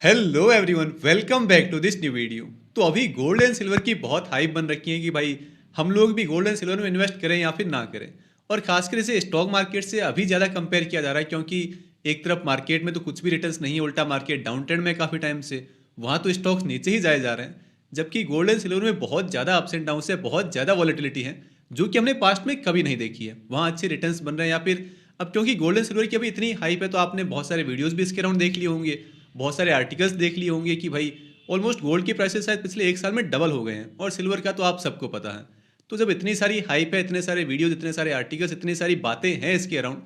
Hello everyone, welcome back to this new video. तो अभी gold and silver की बहुत हाइप बन रखी है कि भाई हम लोग भी गोल्ड एंड सिल्वर में इन्वेस्ट करें या फिर ना करें। और खासकर इसे स्टॉक मार्केट से अभी ज़्यादा कंपेयर किया जा रहा है, क्योंकि एक तरफ मार्केट में तो कुछ भी रिटर्न्स नहीं है, उल्टा मार्केट डाउन ट्रेंड में काफ़ी टाइम से, वहाँ तो स्टॉक्स नीचे ही जाए जा रहे हैं। जबकि गोल्ड एंड सिल्वर में बहुत ज़्यादा अप्स एंड डाउन है, बहुत ज़्यादा वॉलेटिलिटी है, जो कि हमने पास्ट में कभी नहीं देखी है। वहाँ अच्छे रिटर्न्स बन रहे हैं, या फिर अब क्योंकि गोल्ड एंड सिल्वर की अभी इतनी हाइप है, तो आपने बहुत सारे वीडियोज़ भी इसके अराउंड देख लिए होंगे, बहुत सारे आर्टिकल्स देख लिए होंगे कि भाई ऑलमोस्ट गोल्ड की प्राइसेस शायद पिछले एक साल में डबल हो गए हैं, और सिल्वर का तो आप सबको पता है। तो जब इतनी सारी हाइप है, इतने सारे वीडियोस, इतने सारे आर्टिकल्स, इतनी सारी बातें हैं इसके अराउंड,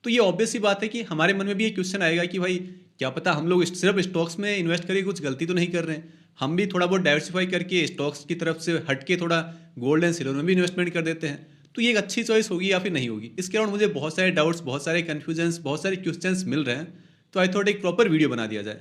तो ये ऑब्वियस सी बात है कि हमारे मन में भी ये क्वेश्चन आएगा कि भाई क्या पता हम लोग सिर्फ स्टॉक्स में इन्वेस्ट करके कुछ गलती तो नहीं कर रहे हैं, हम भी थोड़ा बहुत डाइवर्सिफाई करके स्टॉक्स की तरफ से हट के थोड़ा गोल्ड एंड सिल्वर में भी इन्वेस्टमेंट कर देते हैं। तो ये एक अच्छी चॉइस होगी या फिर नहीं होगी, इसके अराउंड मुझे बहुत सारे डाउट्स, बहुत सारे कन्फ्यूजन्स, बहुत सारे क्वेश्चंस मिल रहे हैं। तो आई थॉट एक प्रॉपर वीडियो बना दिया जाए।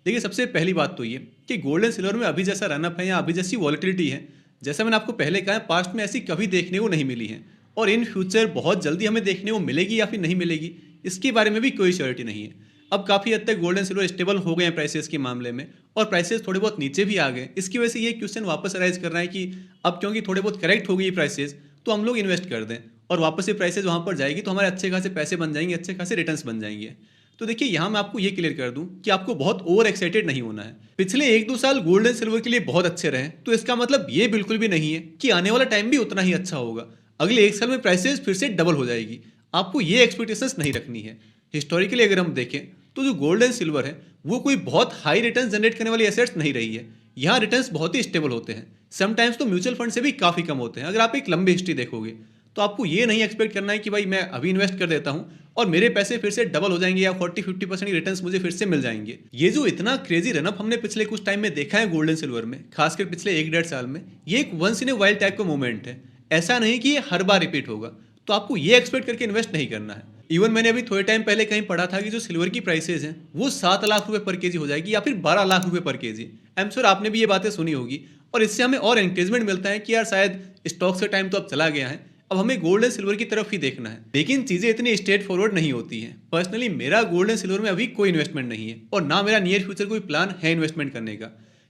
देखिए, सबसे पहली बात तो ये कि गोल्ड एंड सिल्वर में अभी जैसा रनअप है या अभी जैसी वॉलिटिलिटी है, जैसा मैंने आपको पहले कहा है, पास्ट में ऐसी कभी देखने को नहीं मिली है, और इन फ्यूचर बहुत जल्दी हमें देखने को मिलेगी या फिर नहीं मिलेगी, इसके बारे में भी कोई श्योरिटी नहीं है। अब काफ़ी हद तक गोल्ड एंड सिल्वर स्टेबल हो गए हैं प्राइसेस के मामले में, और प्राइसेस थोड़े बहुत नीचे भी आ गए। इसकी वजह से ये क्वेश्चन वापस अराइज कर रहा है कि अब क्योंकि थोड़े बहुत करेक्ट हो गई प्राइसेस, तो हम लोग इन्वेस्ट कर दें, और वापस से प्राइसेस वहाँ पर जाएगी तो हमारे अच्छे खासे पैसे बन जाएंगे, अच्छे खासे रिटर्न्स बन जाएंगे। तो देखिए, यहाँ मैं आपको ये क्लियर कर दूं कि आपको बहुत ओवर एक्साइटेड नहीं होना है। पिछले एक दो साल गोल्ड एंड सिल्वर के लिए बहुत अच्छे रहे, तो इसका मतलब ये बिल्कुल भी नहीं है कि आने वाला टाइम भी उतना ही अच्छा होगा। अगले एक साल में प्राइसेस फिर से डबल हो जाएगी, आपको ये एक्सपेक्टेशंस नहीं रखनी है। हिस्टोरिकली अगर हम देखें तो जो गोल्ड एंड सिल्वर है वो कोई बहुत हाई रिटर्न जनरेट करने वाली एसेट्स नहीं रही है। यहाँ रिटर्न्स बहुत ही स्टेबल होते हैं, समटाइम्स तो म्यूचुअल फंड से भी काफ़ी कम होते हैं। अगर आप एक लंबी हिस्ट्री देखोगे तो आपको ये नहीं एक्सपेक्ट करना है कि भाई मैं अभी इन्वेस्ट कर देता हूँ और मेरे पैसे फिर से डबल हो जाएंगे या 40-50% की रिटर्न्स मुझे फिर से मिल जाएंगे। ये जो इतना क्रेजी रनअप हमने पिछले कुछ टाइम में देखा है गोल्ड एंड सिल्वर में, खासकर पिछले एक डेढ़ साल में, ये एक once in a wild type का मोमेंट है। ऐसा नहीं कि ये हर बार रिपीट होगा, तो आपको ये एक्सपेक्ट करके इन्वेस्ट नहीं करना है। इवन मैंने अभी थोड़े टाइम पहले कहीं पढ़ा था कि जो सिल्वर की प्राइसेस हैं वो 7 लाख रुपए पर केजी हो जाएगी या फिर 12 लाख रुपए पर केजी। आई एम श्योर आपने भी ये बातें सुनी होगी, और इससे हमें और एनकरेजमेंट मिलता है कि यार शायद स्टॉक्स का टाइम तो अब चला गया है, अब हमें गोल्ड एंड सिल्वर की तरफ ही देखना है। लेकिन चीजें इतनी स्ट्रेट फॉरवर्ड नहीं होती हैं। पर्सनली मेरा गोल्ड एंड सिल्वर में अभी कोई इन्वेस्टमेंट नहीं है, और ना मेरा नियर फ्यूचर कोई प्लान है इन्वेस्टमेंट करने का।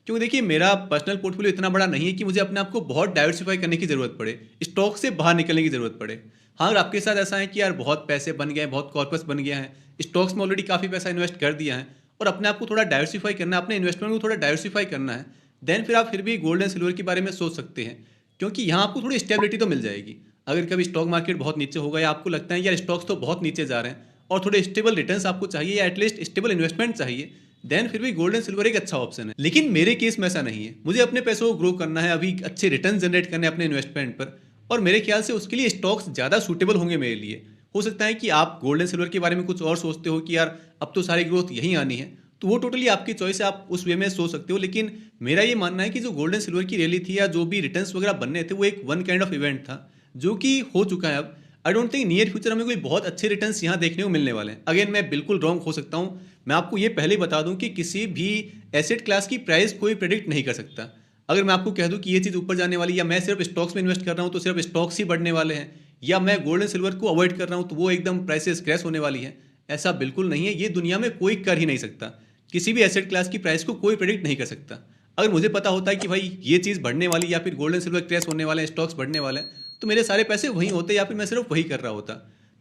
क्योंकि देखिए, मेरा पर्सनल पोर्टफोलियो इतना बड़ा नहीं है कि मुझे अपने आप को बहुत डाइवर्सिफाई करने की जरूरत पड़े, स्टॉक से बाहर निकलने की जरूरत पड़े। हाँ, अगर आपके साथ ऐसा है कि यार बहुत पैसे बन गए हैं, बहुत कॉर्पस बन गया है, स्टॉक्स में ऑलरेडी काफ़ी पैसा इन्वेस्ट कर दिया है, और अपने आप को थोड़ा डाइवर्सिफाई करना है, अपने इन्वेस्टमेंट को थोड़ा डाइवर्सिफाई करना है, देन फिर आप फिर भी गोल्ड एंड सिल्वर के बारे में सोच सकते हैं। क्योंकि यहाँ आपको थोड़ी स्टेबिलिटी तो मिल जाएगी। अगर कभी स्टॉक मार्केट बहुत नीचे होगा या आपको लगता है यार स्टॉक्स तो बहुत नीचे जा रहे हैं और थोड़े स्टेबल रिटर्न्स आपको चाहिए या एटलीस्ट स्टेबल इन्वेस्टमेंट चाहिए, देन फिर भी गोल्ड एंड सिल्वर एक अच्छा ऑप्शन है। लेकिन मेरे केस में ऐसा नहीं है। मुझे अपने पैसों को ग्रो करना है, अभी अच्छे रिटर्न जनरेट करने अपने इन्वेस्टमेंट पर, और मेरे ख्याल से उसके लिए स्टॉक्स ज़्यादा सूटेबल होंगे मेरे लिए। हो सकता है कि आप गोल्ड एंड सिल्वर के बारे में कुछ और सोचते हो कि यार अब तो सारी ग्रोथ यहीं आनी है, तो वो टोटली आपकी चॉइस है, आप उस वे में सोच सकते हो। लेकिन मेरा ये मानना है कि जो गोल्ड एंड सिल्वर की रैली थी या जो भी रिटर्न्स वगैरह बनने थे, वो एक वन काइंड ऑफ इवेंट था जो कि हो चुका है अब। I don't think near future हमें कोई बहुत अच्छे रिटर्न्स यहाँ देखने को मिलने वाले हैं। अगेन, मैं बिल्कुल रॉन्ग हो सकता हूँ। मैं आपको ये पहले ही बता दूं कि किसी भी एसेट क्लास की प्राइस कोई प्रेडिक्ट नहीं कर सकता। अगर मैं आपको कह दूं कि ये चीज़ ऊपर जाने वाली, या मैं सिर्फ स्टॉक्स में इन्वेस्ट कर रहा हूँ तो सिर्फ स्टॉक्स ही बढ़ने वाले हैं, या मैं गोल्ड एंड सिल्वर को अवॉइड कर रहा हूँ तो वो एकदम प्राइसेस क्रैश होने वाली है, ऐसा बिल्कुल नहीं है। ये दुनिया में कोई कर ही नहीं सकता। किसी भी एसेट क्लास की प्राइस को कोई प्रेडिक्ट नहीं कर सकता। अगर मुझे पता होता है कि भाई ये चीज़ बढ़ने वाली, या फिर गोल्ड एंड सिल्वर क्रैश होने वाले हैं, स्टॉक्स बढ़ने वाले हैं, तो मेरे सारे पैसे वहीं होते या फिर मैं सिर्फ वही कर रहा होता।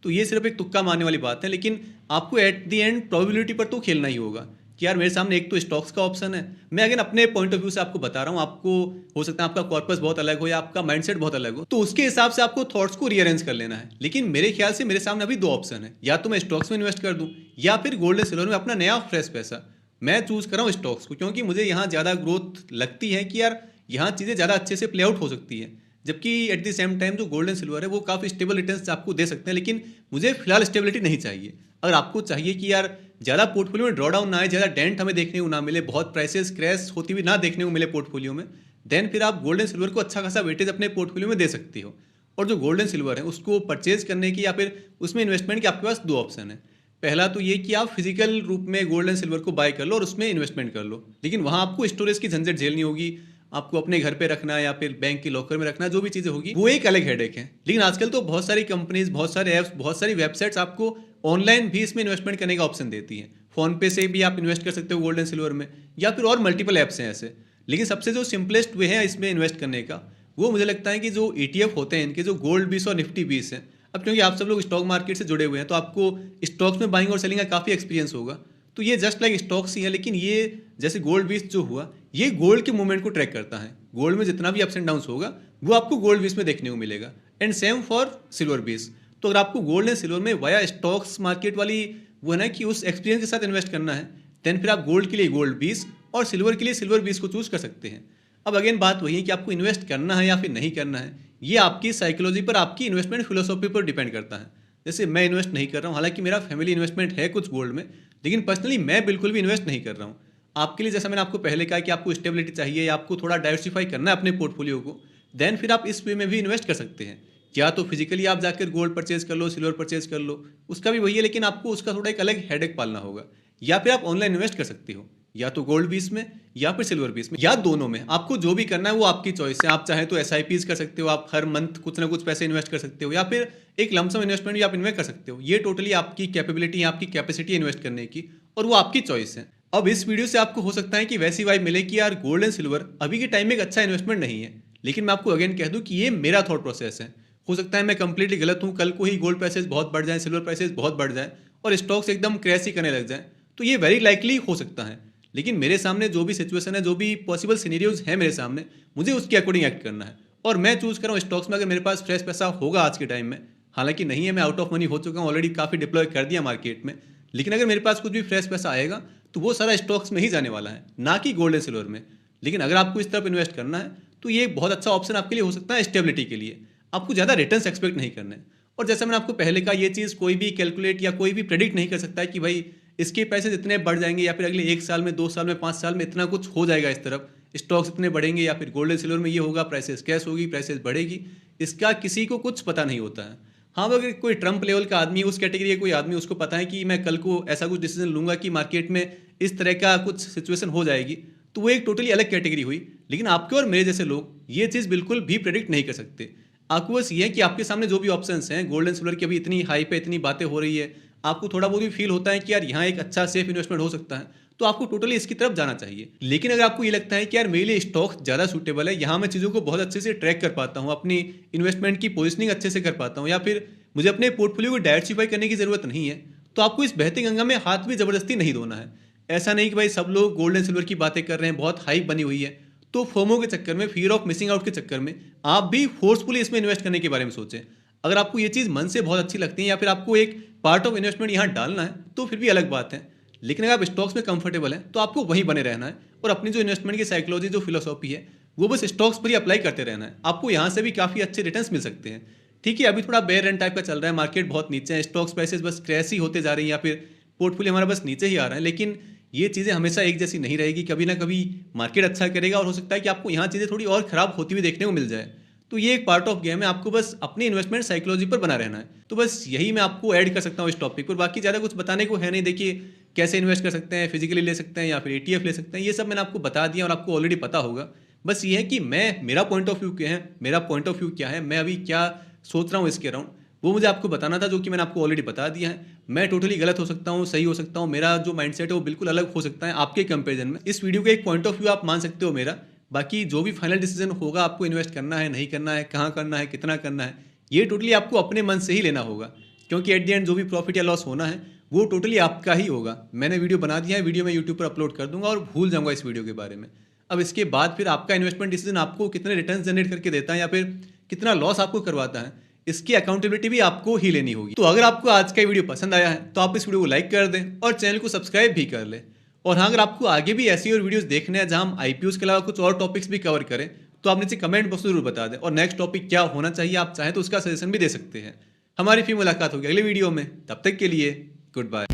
तो ये सिर्फ एक तुक्का मारने वाली बात है। लेकिन आपको एट द एंड प्रोबेबिलिटी पर तो खेलना ही होगा कि यार मेरे सामने एक तो स्टॉक्स का ऑप्शन है। मैं अगर अपने पॉइंट ऑफ व्यू से आपको बता रहा हूँ, आपको हो सकता है आपका कॉर्पस बहुत अलग हो या आपका माइंडसेट बहुत अलग हो, तो उसके हिसाब से आपको थॉट्स को रीअरेंज कर लेना है। लेकिन मेरे ख्याल से मेरे सामने अभी दो ऑप्शन है, या तो मैं स्टॉक्स में इन्वेस्ट कर दूँ या फिर गोल्ड एंड सिल्वर में अपना नया फ्रेश पैसा। मैं चूज कर रहा हूँ स्टॉक्स को, क्योंकि मुझे यहाँ ज़्यादा ग्रोथ लगती है कि यार यहाँ चीज़ें ज़्यादा अच्छे से प्ले आउट हो सकती है। जबकि एट द सेम टाइम जो गोल्ड एंड सिल्वर है वो काफ़ी स्टेबल रिटर्न्स आपको दे सकते हैं। लेकिन मुझे फिलहाल स्टेबिलिटी नहीं चाहिए। अगर आपको चाहिए कि यार ज़्यादा पोर्टफोलियो में ड्रॉ डाउन ना आए, ज़्यादा डेंट हमें देखने को ना मिले, बहुत प्राइसेस क्रैश होती हुई ना देखने को मिले पोर्टफोलियो में, देन फिर आप गोल्ड एंड सिल्वर को अच्छा खासा वेटेज अपने पोर्टफोलियो में दे सकती हो। और जो गोल्ड एंड सिल्वर है उसको परचेज करने की या फिर उसमें इन्वेस्टमेंट के आपके पास दो ऑप्शन है। पहला तो ये कि आप फिजिकल रूप में गोल्ड एंड सिल्वर को बाय कर लो और उसमें इन्वेस्टमेंट कर लो, लेकिन वहाँ आपको स्टोरेज की झंझट झेलनी होगी। आपको अपने घर पे रखना या फिर बैंक की लॉकर में रखना, जो भी चीज़ें होगी वो एक अलग हेडेक है। लेकिन आजकल तो बहुत सारी कंपनीज, बहुत सारे ऐप्स, बहुत सारी वेबसाइट्स आपको ऑनलाइन भी इसमें इन्वेस्टमेंट करने का ऑप्शन देती हैं। फ़ोन पे से भी आप इन्वेस्ट कर सकते हो गोल्ड एंड सिल्वर में, या फिर और मल्टीपल ऐप्स हैं ऐसे। लेकिन सबसे जो सिंपलेस्ट वे है इसमें इन्वेस्ट करने का, वो मुझे लगता है कि जो ETF होते हैं इनके, जो गोल्ड 20 और निफ्टी 20 हैं। अब क्योंकि आप सब लोग स्टॉक मार्केट से जुड़े हुए हैं तो आपको स्टॉक्स में बाइंग और सेलिंग का काफ़ी एक्सपीरियंस होगा। तो ये जस्ट लाइक स्टॉक्स ही है, लेकिन ये जैसे गोल्ड 20 जो हुआ, ये गोल्ड के मूवमेंट को ट्रैक करता है। गोल्ड में जितना भी अप्स एंड डाउन्स होगा वो आपको गोल्ड 20 में देखने को मिलेगा। And same for silver 20। तो अगर आपको गोल्ड एंड सिल्वर में वाया स्टॉक्स मार्केट वाली वो है ना कि उस एक्सपीरियंस के साथ इन्वेस्ट करना है, देन फिर आप गोल्ड के लिए गोल्ड 20 और सिल्वर के लिए सिल्वर 20 को चूज कर सकते हैं। अब अगेन बात वही है कि आपको इन्वेस्ट करना है या फिर नहीं करना है, ये आपकी साइकोलॉजी पर, आपकी इन्वेस्टमेंट फिलोसॉफी पर डिपेंड करता है। जैसे मैं इन्वेस्ट नहीं कर रहा हूँ, हालांकि मेरा फैमिली इन्वेस्टमेंट है कुछ गोल्ड में, लेकिन पर्सनली मैं बिल्कुल भी इन्वेस्ट नहीं कर रहा हूँ। आपके लिए जैसा मैंने आपको पहले कहा कि आपको स्टेबिलिटी चाहिए या आपको थोड़ा डाइवर्सिफाई करना है अपने पोर्टफोलियो को, देन फिर आप इस वे में भी इन्वेस्ट कर सकते हैं। या तो फिजिकली आप जाकर गोल्ड परचेज कर लो, सिल्वर परचेज कर लो, उसका भी वही है, लेकिन आपको उसका थोड़ा एक अलग हेडेक पालना होगा। या फिर आप ऑनलाइन इन्वेस्ट कर सकते हो, या तो गोल्ड 20 में या फिर सिल्वर 20 में, या दोनों में। आपको जो भी करना है वो आपकी चॉइस है। आप चाहें तो SIPs कर सकते हो, आप हर मंथ कुछ ना कुछ पैसे इन्वेस्ट कर सकते हो, या फिर एक लमसम इन्वेस्टमेंट भी आप इन्वेस्ट कर सकते हो। ये टोटली आपकी कैपेबिलिटी है, आपकी कैपेसिटी इन्वेस्ट करने की, और वो आपकी चॉइस है। अब इस वीडियो से आपको हो सकता है कि वैसी वाइब मिले कि यार गोल्ड एंड सिल्वर अभी के टाइम में एक अच्छा इन्वेस्टमेंट नहीं है, लेकिन मैं आपको अगेन कह दूं कि ये मेरा थॉट प्रोसेस है। हो सकता है मैं कंप्लीटली गलत हूं, कल को ही गोल्ड प्राइसेस बहुत बढ़ जाए, सिल्वर प्राइसेस बहुत बढ़ जाए और स्टॉक्स एकदम क्रैश ही करने लग जाए, तो ये वेरी लाइकली हो सकता है। लेकिन मेरे सामने जो भी सिचुएशन है, जो भी पॉसिबल सिनेरियोज है मेरे सामने, मुझे उसके अकॉर्डिंग एक्ट करना है। और मैं चूज कर रहा हूँ स्टॉक्स में, अगर मेरे पास फ्रेश पैसा होगा आज के टाइम में, हालांकि नहीं है, मैं आउट ऑफ मनी हो चुका हूँ ऑलरेडी, काफ़ी डिप्लॉय कर दिया मार्केट में, लेकिन अगर मेरे पास कुछ भी फ्रेश पैसा आएगा तो वो सारा स्टॉक्स में ही जाने वाला है, ना कि गोल्ड एंड सिल्वर में। लेकिन अगर आपको इस तरफ इन्वेस्ट करना है तो ये एक बहुत अच्छा ऑप्शन आपके लिए हो सकता है स्टेबिलिटी के लिए। आपको ज़्यादा रिटर्न्स एक्सपेक्ट नहीं करने। और जैसे मैंने आपको पहले कहा, ये चीज़ कोई भी कैलकुलेट या कोई भी प्रेडिक्ट नहीं कर सकता है कि भाई इसके पैसे इतने बढ़ जाएंगे, या फिर अगले 1 साल में, 2 साल में, 5 साल में इतना कुछ हो जाएगा, इस तरफ स्टॉक्स इतने बढ़ेंगे, या फिर गोल्ड एंड सिल्वर में ये होगा, प्राइसेस कैश होगी, प्राइसेस बढ़ेगी। इसका किसी को कुछ पता नहीं होता है। हाँ, अगर कोई ट्रम्प लेवल का आदमी, उस कैटेगरी का कोई आदमी, उसको पता है कि मैं कल को ऐसा कुछ डिसीजन लूंगा कि मार्केट में इस तरह का कुछ सिचुएशन हो जाएगी, तो वो एक टोटली अलग कैटेगरी हुई। लेकिन आपके और मेरे जैसे लोग ये चीज़ बिल्कुल भी प्रेडिक्ट नहीं कर सकते। आपको बस ये है कि आपके सामने जो भी ऑप्शंस हैं, गोल्ड एंड सिल्वर की अभी इतनी हाई पे इतनी बातें हो रही है, आपको थोड़ा बहुत भी फील होता है कि यार यहाँ एक अच्छा सेफ इन्वेस्टमेंट हो सकता है, तो आपको टोटली इसकी तरफ जाना चाहिए। लेकिन अगर आपको ये लगता है कि यार मेरे लिए स्टॉक ज़्यादा सूटेबल है, यहाँ मैं चीज़ों को बहुत अच्छे से ट्रैक कर पाता हूँ, अपनी इन्वेस्टमेंट की पोजिशनिंग अच्छे से कर पाता हूँ, या फिर मुझे अपने पोर्टफोलियो को डाइवर्सिफाई करने की ज़रूरत नहीं है, तो आपको इस बहती गंगा में हाथ भी ज़बरदस्ती नहीं धोना है। ऐसा नहीं कि भाई सब लोग गोल्ड एंड सिल्वर की बातें कर रहे हैं, बहुत हाइप बनी हुई है, तो फोमो के चक्कर में, फियर ऑफ मिसिंग आउट के चक्कर में आप भी फोर्सफुली इसमें इन्वेस्ट करने के बारे में सोचें। अगर आपको ये चीज़ मन से बहुत अच्छी लगती है, या फिर आपको एक पार्ट ऑफ इन्वेस्टमेंट यहाँ डालना है, तो फिर भी अलग बात है। लेकिन अगर आप स्टॉक्स में कंफर्टेबल हैं तो आपको वहीं बने रहना है, और अपनी जो इन्वेस्टमेंट की साइकोलॉजी, जो फिलोसॉफी है, वो बस स्टॉक्स पर ही अप्लाई करते रहना है। आपको यहाँ से भी काफ़ी अच्छे रिटर्न्स मिल सकते हैं। ठीक है, अभी थोड़ा बेयर रन टाइप का चल रहा है, मार्केट बहुत नीचे है, स्टॉक्स प्राइसेस बस क्रैश ही होते जा रही हैं, या फिर पोर्टफोलियो हमारा बस नीचे ही आ रहा है। लेकिन ये चीज़ें हमेशा एक जैसी नहीं रहेगी, कभी ना कभी मार्केट अच्छा करेगा, और हो सकता है कि आपको यहाँ चीज़ें थोड़ी और ख़राब होती हुई देखने को मिल जाए। तो ये एक पार्ट ऑफ गेम है, आपको बस अपनी इन्वेस्टमेंट साइकोलॉजी पर बना रहना है। तो बस यही मैं आपको ऐड कर सकता हूँ इस टॉपिक पर, बाकी ज़्यादा कुछ बताने को है नहीं। देखिए, कैसे इन्वेस्ट कर सकते हैं, फिजिकली ले सकते हैं या फिर ETF ले सकते हैं, ये सब मैंने आपको बता दिया और आपको ऑलरेडी पता होगा। बस ये है कि मेरा पॉइंट ऑफ व्यू क्या है, मेरा पॉइंट ऑफ व्यू क्या है, मैं अभी क्या सोच रहा हूँ इसके अराउंड, वो मुझे आपको बताना था, जो कि मैंने आपको ऑलरेडी बता दिया है। मैं टोटली गलत हो सकता हूँ, सही हो सकता हूँ, मेरा जो माइंडसेट है वो बिल्कुल अलग हो सकता है आपके कंपैरिजन में। इस वीडियो का एक पॉइंट ऑफ व्यू आप मान सकते हो मेरा। बाकी जो भी फाइनल डिसीजन होगा, आपको इन्वेस्ट करना है, नहीं करना है, कहाँ करना है, कितना करना है, ये टोटली आपको अपने मन से ही लेना होगा, क्योंकि एट द एंड जो भी प्रॉफिट या लॉस होना है वो टोटली आपका ही होगा। मैंने वीडियो बना दिया है, वीडियो मैं यूट्यूब पर अपलोड कर दूंगा और भूल जाऊंगा इस वीडियो के बारे में। अब इसके बाद फिर आपका इन्वेस्टमेंट डिसीजन आपको कितने रिटर्न जनरेट करके देता है या फिर कितना लॉस आपको करवाता है, इसकी अकाउंटेबिलिटी भी आपको ही लेनी होगी। तो अगर आपको आज का वीडियो पसंद आया है तो आप इस वीडियो को लाइक कर दें और चैनल को सब्सक्राइब भी कर लें। और हाँ, अगर आपको आगे भी ऐसी और वीडियोस देखने हैं जहां हम IPOs के अलावा कुछ और टॉपिक्स भी कवर करें, तो आप नीचे कमेंट बॉक्स में जरूर बता दें, और नेक्स्ट टॉपिक क्या होना चाहिए आप चाहें तो उसका सजेशन भी दे सकते हैं। हमारी फिर मुलाकात होगी अगले वीडियो में, तब तक के लिए गुड बाय।